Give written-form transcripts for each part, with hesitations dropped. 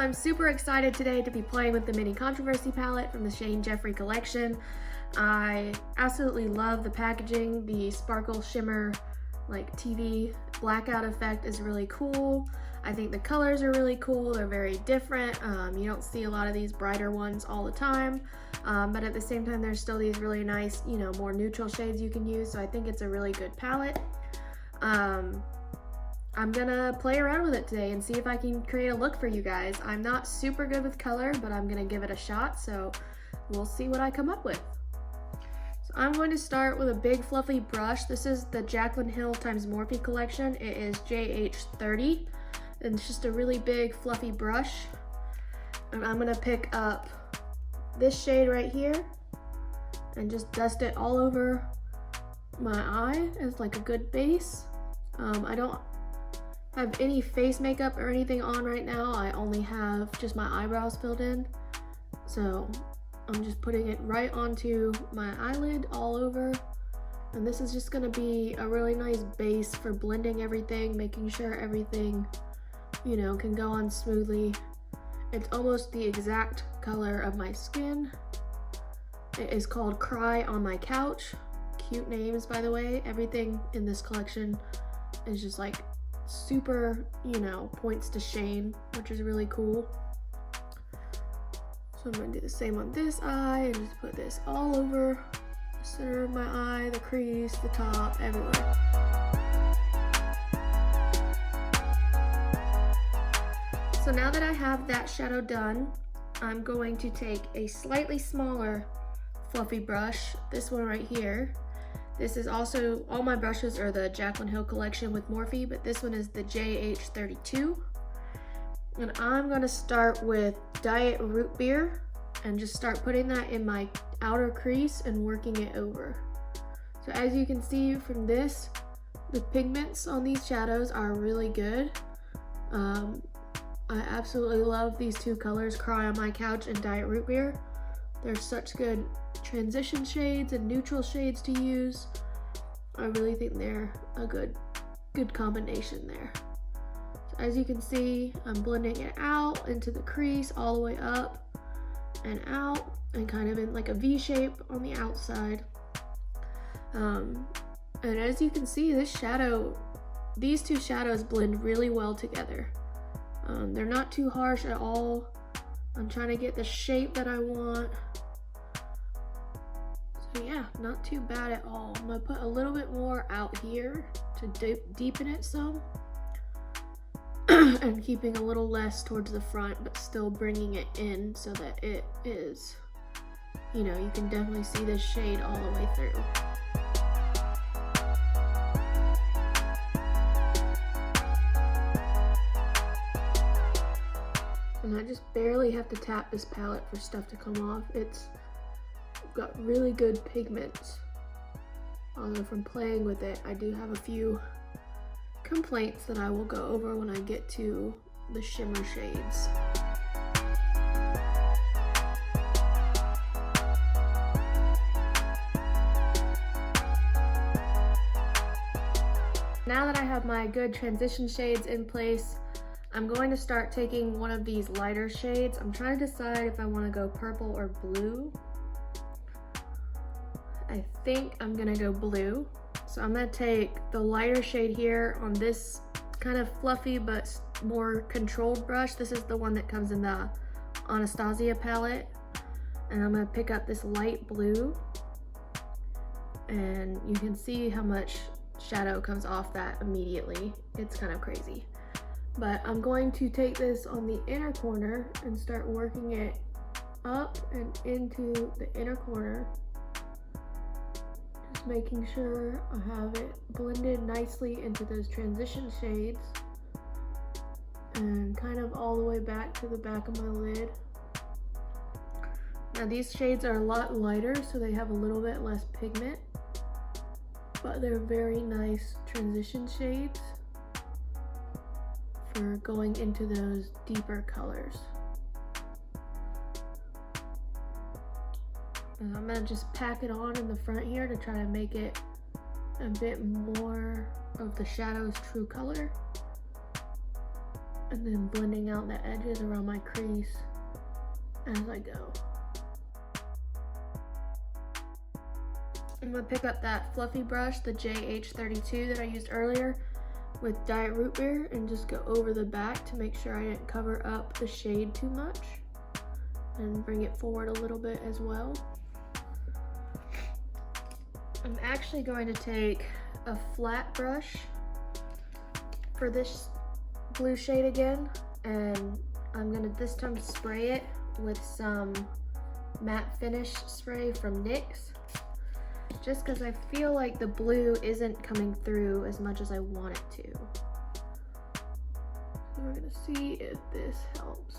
I'm super excited today to be playing with the Mini Controversy palette from the Jeffree collection. I absolutely love the packaging. The sparkle shimmer like TV blackout effect is really cool. I think the colors are really cool. They're very different. You don't see a lot of these brighter ones all the time, but at the same time there's still these really nice, you know, more neutral shades you can use. So I think it's a really good palette. I'm gonna play around with it today and see if I can create a look for you guys. I'm not super good with color, but I'm gonna give it a shot, so we'll see what I come up with. So I'm going to start with a big fluffy brush. This is the Jaclyn Hill x Morphe collection. It is JH30, and it's just a really big fluffy brush. And I'm gonna pick up this shade right here and just dust it all over my eye as like a good base. I don't have any face makeup or anything on right now. I only have just my eyebrows filled in. So I'm just putting it right onto my eyelid all over. And this is just gonna be a really nice base for blending everything, making sure everything, you know, can go on smoothly. It's almost the exact color of my skin. It is called Cry on My Couch. Cute names, by the way. Everything in this collection is just like super, you know, points to shame, which is really cool. So I'm going to do the same on this eye and just put this all over the center of my eye, the crease, the top, everywhere. So now that I have that shadow done, I'm going to take a slightly smaller fluffy brush, this one right here. This is also, all my brushes are the Jaclyn Hill collection with Morphe, but this one is the JH32. And I'm gonna start with Diet Root Beer and just start putting that in my outer crease and working it over. So as you can see from this, the pigments on these shadows are really good. I absolutely love these two colors, Cry on My Couch and Diet Root Beer. They're such good transition shades and neutral shades to use. I really think they're a good combination there. So as you can see, I'm blending it out into the crease all the way up and out and kind of in like a V shape on the outside. And as you can see, these two shadows blend really well together. They're not too harsh at all. I'm trying to get the shape that I want. So yeah, not too bad at all. I'm gonna put a little bit more out here to deepen it some. And keeping a little less towards the front, but still bringing it in so that it is, you know, you can definitely see this shade all the way through. And I just barely have to tap this palette for stuff to come off. It's got really good pigments. Although from playing with it, I do have a few complaints that I will go over when I get to the shimmer shades. Now that I have my good transition shades in place, I'm going to start taking one of these lighter shades. I'm trying to decide if I want to go purple or blue. I think I'm gonna go blue. So I'm gonna take the lighter shade here on this kind of fluffy but more controlled brush. This is the one that comes in the Anastasia palette. And I'm gonna pick up this light blue. And you can see how much shadow comes off that immediately. It's kind of crazy. But I'm going to take this on the inner corner and start working it up and into the inner corner. Just making sure I have it blended nicely into those transition shades. And kind of all the way back to the back of my lid. Now these shades are a lot lighter, so they have a little bit less pigment. But they're very nice transition shades for going into those deeper colors. And I'm gonna just pack it on in the front here to try to make it a bit more of the shadow's true color. and then blending out the edges around my crease as I go. I'm gonna pick up that fluffy brush, the JH32 that I used earlier, with Diet Root Beer, and just go over the back to make sure I didn't cover up the shade too much, and bring it forward a little bit as well. I'm actually going to take a flat brush for this blue shade again, and I'm gonna this time spray it with some matte finish spray from NYX, just because I feel like the blue isn't coming through as much as I want it to. So we're gonna see if this helps.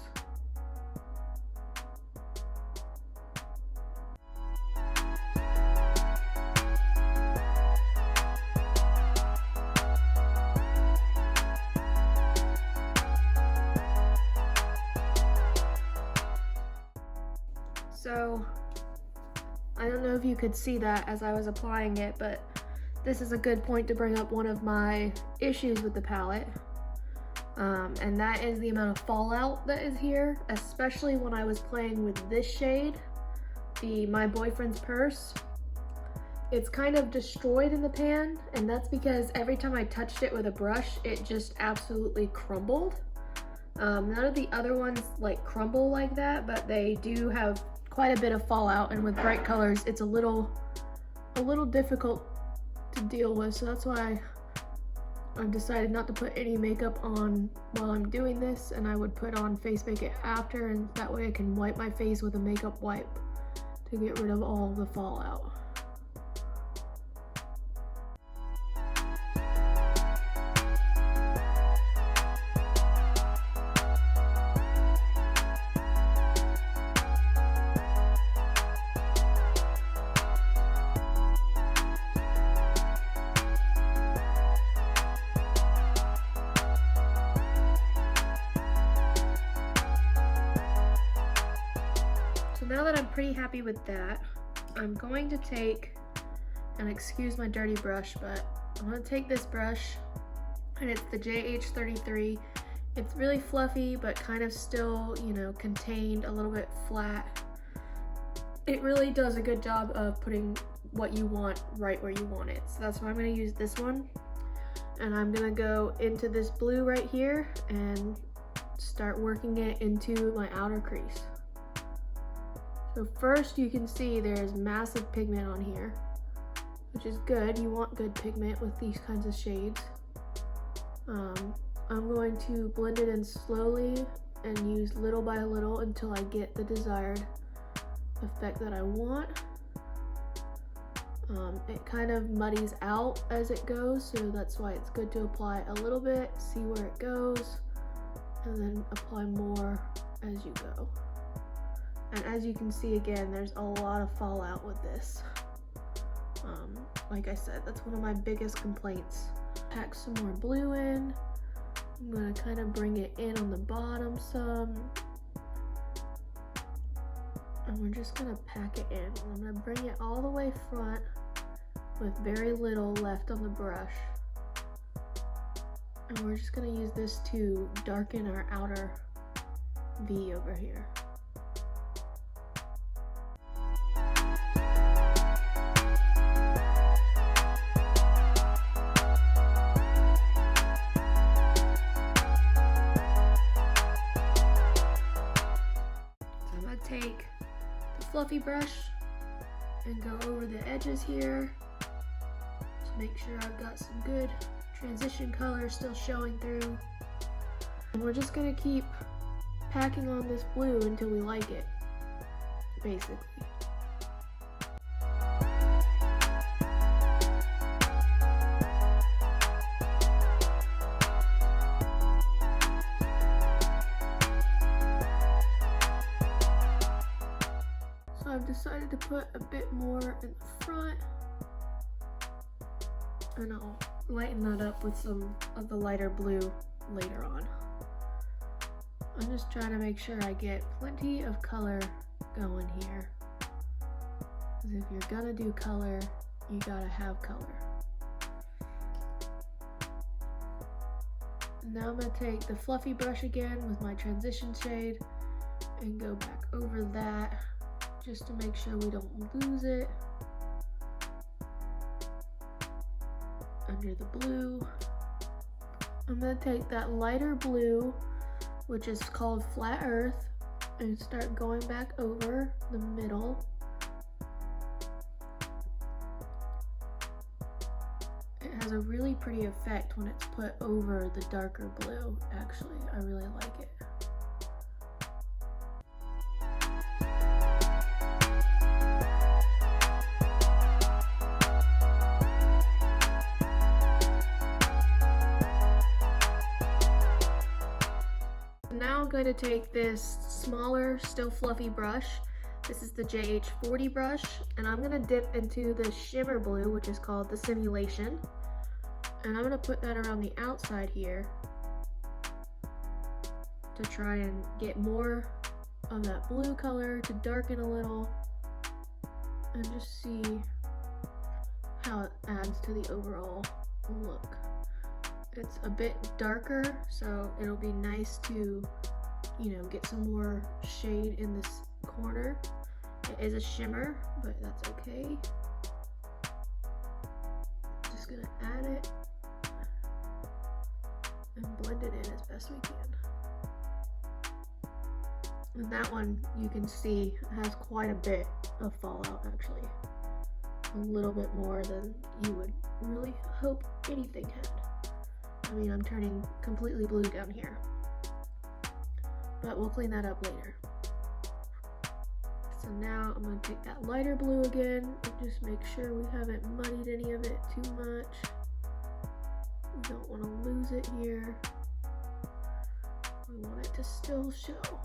So I don't know if you could see that as I was applying it, but this is a good point to bring up one of my issues with the palette, and that is the amount of fallout that is here, especially when I was playing with this shade, the My Boyfriend's Purse. It's kind of destroyed in the pan, and that's because every time I touched it with a brush, it just absolutely crumbled. None of the other ones like crumble like that, but they do have quite a bit of fallout, and with bright colors it's a little difficult to deal with. So that's why I've decided not to put any makeup on while I'm doing this, and I would put on face makeup after, and that way I can wipe my face with a makeup wipe to get rid of all the fallout. Now that I'm pretty happy with that, I'm going to take, and excuse my dirty brush, but I'm going to take this brush, and it's the JH33. It's really fluffy, but kind of still, you know, contained, a little bit flat. It really does a good job of putting what you want right where you want it. So that's why I'm going to use this one. And I'm going to go into this blue right here and start working it into my outer crease. So first you can see there's massive pigment on here, which is good. You want good pigment with these kinds of shades. I'm going to blend it in slowly and use little by little until I get the desired effect that I want. It kind of muddies out as it goes, so that's why it's good to apply a little bit, see where it goes, and then apply more as you go. And as you can see, again, there's a lot of fallout with this. Like I said, that's one of my biggest complaints. Pack some more blue in. I'm gonna kind of bring it in on the bottom some. And we're just gonna pack it in. I'm gonna bring it all the way front with very little left on the brush. And we're just gonna use this to darken our outer V over here. Take the fluffy brush and go over the edges here to make sure I've got some good transition color still showing through. And we're just gonna keep packing on this blue until we like it, basically. I've decided to put a bit more in the front, and I'll lighten that up with some of the lighter blue later on. I'm just trying to make sure I get plenty of color going here, because if you're gonna do color, you gotta have color. Now I'm going to take the fluffy brush again with my transition shade and go back over that just to make sure we don't lose it. Under the blue. I'm going to take that lighter blue, which is called Flat Earth, and start going back over the middle. It has a really pretty effect when it's put over the darker blue, actually. I really like it. Now I'm going to take this smaller, still fluffy brush. This is the JH40 brush, and I'm going to dip into the shimmer blue, which is called the Simulation. And I'm going to put that around the outside here to try and get more of that blue color to darken a little and just see how it adds to the overall look. It's a bit darker, so it'll be nice to, you know, get some more shade in this corner. It is a shimmer, but that's okay. Just gonna add it and blend it in as best we can. And that one, you can see, has quite a bit of fallout actually. A little bit more than you would really hope anything had. I mean, I'm turning completely blue down here, but we'll clean that up later. So now I'm going to take that lighter blue again and just make sure we haven't muddied any of it too much. We don't want to lose it here. We want it to still show.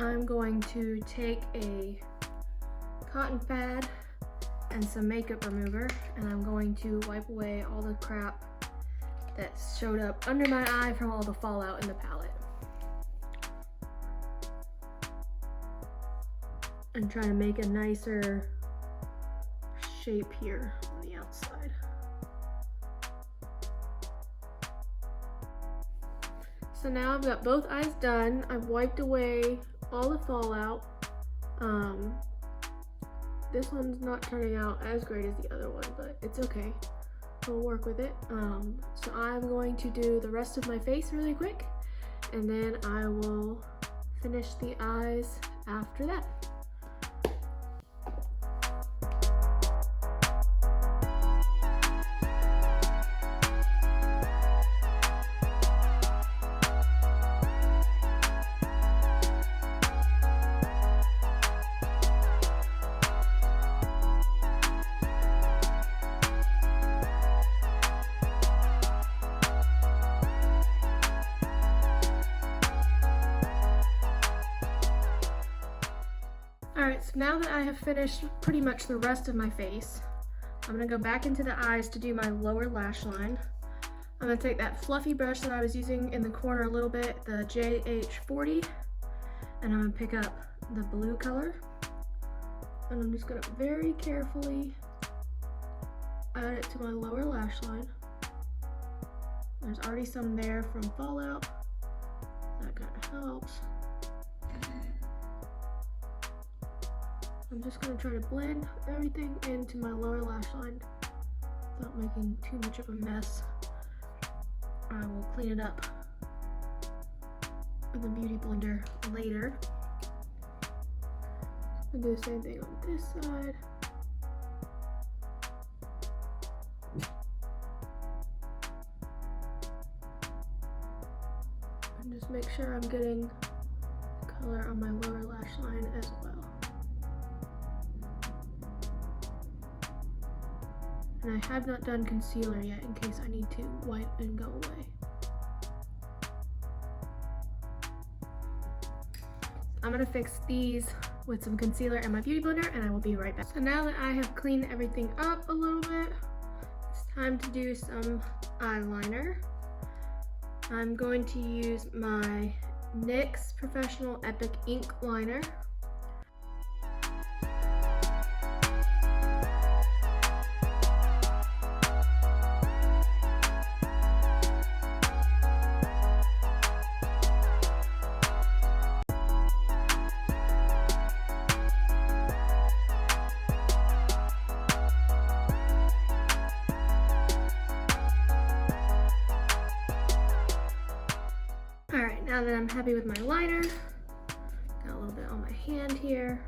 I'm going to take a cotton pad and some makeup remover, and I'm going to wipe away all the crap that showed up under my eye from all the fallout in the palette. And try to make a nicer shape here on the outside. So now I've got both eyes done. I've wiped away all the fallout. This one's not turning out as great as the other one, but it's okay. We'll work with it. So I'm going to do the rest of my face really quick, and then I will finish the eyes after that. Alright, so now that I have finished pretty much the rest of my face, I'm going to go back into the eyes to do my lower lash line. I'm going to take that fluffy brush that I was using in the corner a little bit, the JH40, and I'm going to pick up the blue color. And I'm just going to very carefully add it to my lower lash line. There's already some there from fallout. That kind of helps. I'm just going to try to blend everything into my lower lash line without making too much of a mess. I will clean it up with the beauty blender later. I'll do the same thing on this side. And just make sure I'm getting color on my lower lash line as well. And I have not done concealer yet in case I need to wipe and go away. I'm gonna fix these with some concealer and my beauty blender, and I will be right back. So now that I have cleaned everything up a little bit, it's time to do some eyeliner. I'm going to use my NYX Professional Epic Ink Liner. Alright, now that I'm happy with my liner, got a little bit on my hand here,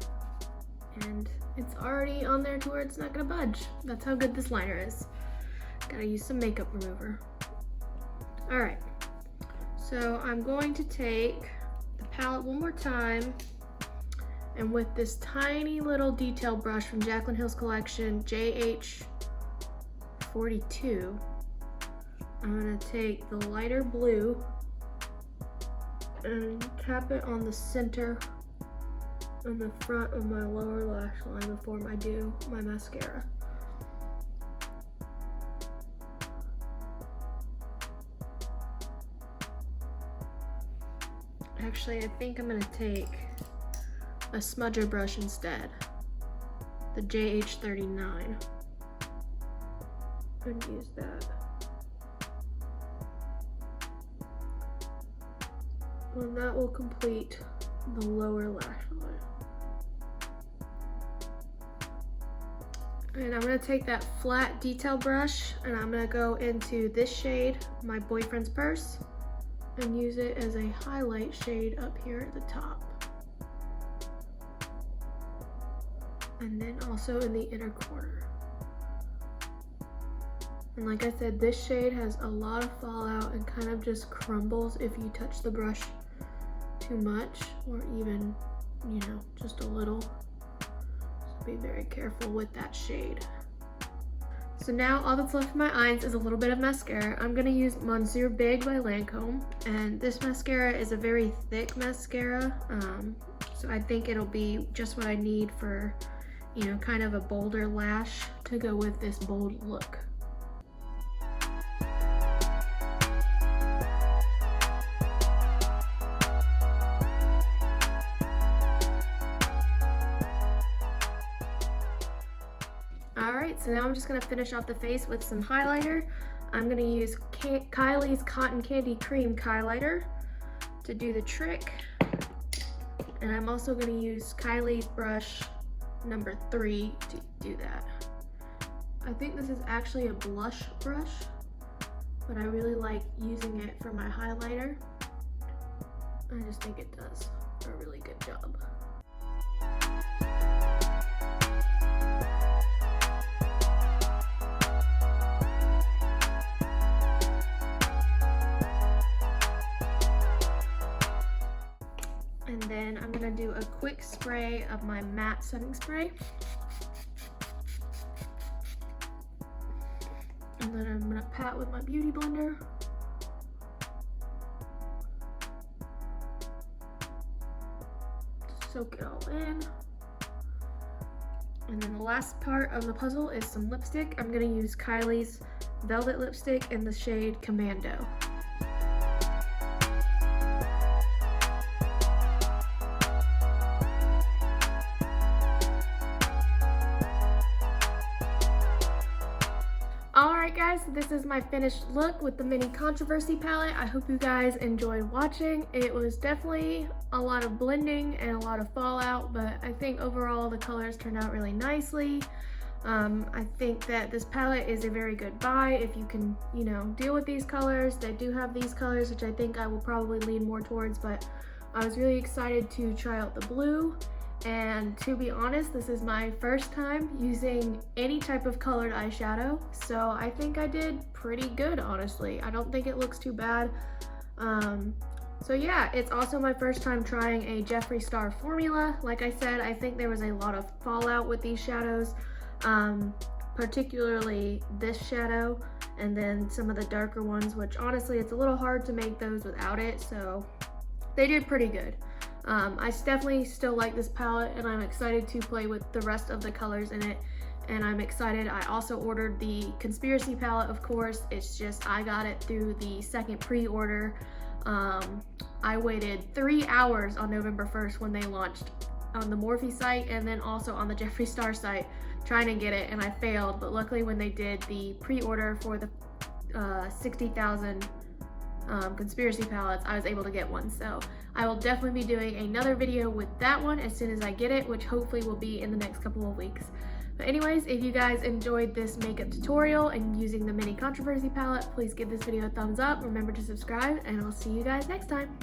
and it's already on there to where it's not gonna budge. That's how good this liner is. Gotta use some makeup remover. Alright, so I'm going to take the palette one more time, and with this tiny little detail brush from Jaclyn Hill's collection, JH42, I'm gonna take the lighter blue and tap it on the center and the front of my lower lash line before I do my mascara. Actually, I think I'm gonna take a smudger brush instead, the JH39, and use that. And that will complete the lower lash line. And I'm gonna take that flat detail brush and I'm gonna go into this shade, My Boyfriend's Purse, and use it as a highlight shade up here at the top. And then also in the inner corner. And like I said, this shade has a lot of fallout and kind of just crumbles if you touch the brush too much, or even, you know, just a little. So be very careful with that shade. So now all that's left in my eyes is a little bit of mascara. I'm gonna use Monsieur Big by Lancome, and this mascara is a very thick mascara, so I think it'll be just what I need for, you know, kind of a bolder lash to go with this bold look. Alright, so now I'm just going to finish off the face with some highlighter. I'm going to use Kylie's Cotton Candy Cream Highlighter to do the trick. And I'm also going to use Kylie's brush number 3 to do that. I think this is actually a blush brush, but I really like using it for my highlighter. I just think it does a really good job. And then I'm gonna do a quick spray of my matte setting spray. And then I'm gonna pat with my beauty blender. Soak it all in. And then the last part of the puzzle is some lipstick. I'm gonna use Kylie's Velvet Lipstick in the shade Commando. Alright guys, so this is my finished look with the mini controversy palette. I hope you guys enjoyed watching. It was definitely a lot of blending and a lot of fallout, but I think overall the colors turned out really nicely. I think that this palette is a very good buy if you can, you know, deal with these colors. They do have these colors, which I think I will probably lean more towards, but I was really excited to try out the blue. And to be honest, this is my first time using any type of colored eyeshadow, so I think I did pretty good, honestly. I don't think it looks too bad. So yeah, it's also my first time trying a Jeffree Star formula. Like I said, I think there was a lot of fallout with these shadows, particularly this shadow, and then some of the darker ones, which honestly, it's a little hard to make those without it, so they did pretty good. I definitely still like this palette, and I'm excited to play with the rest of the colors in it. And I'm excited. I also ordered the Conspiracy palette, of course. It's just I got it through the second pre-order. I waited 3 hours on November 1st when they launched on the Morphe site and then also on the Jeffree Star site trying to get it, and I failed. But luckily when they did the pre-order for the 60,000 Conspiracy palettes, I was able to get one. So I will definitely be doing another video with that one as soon as I get it, which hopefully will be in the next couple of weeks. But anyways, if you guys enjoyed this makeup tutorial and using the mini controversy palette, please give this video a thumbs up. Remember to subscribe, and I'll see you guys next time.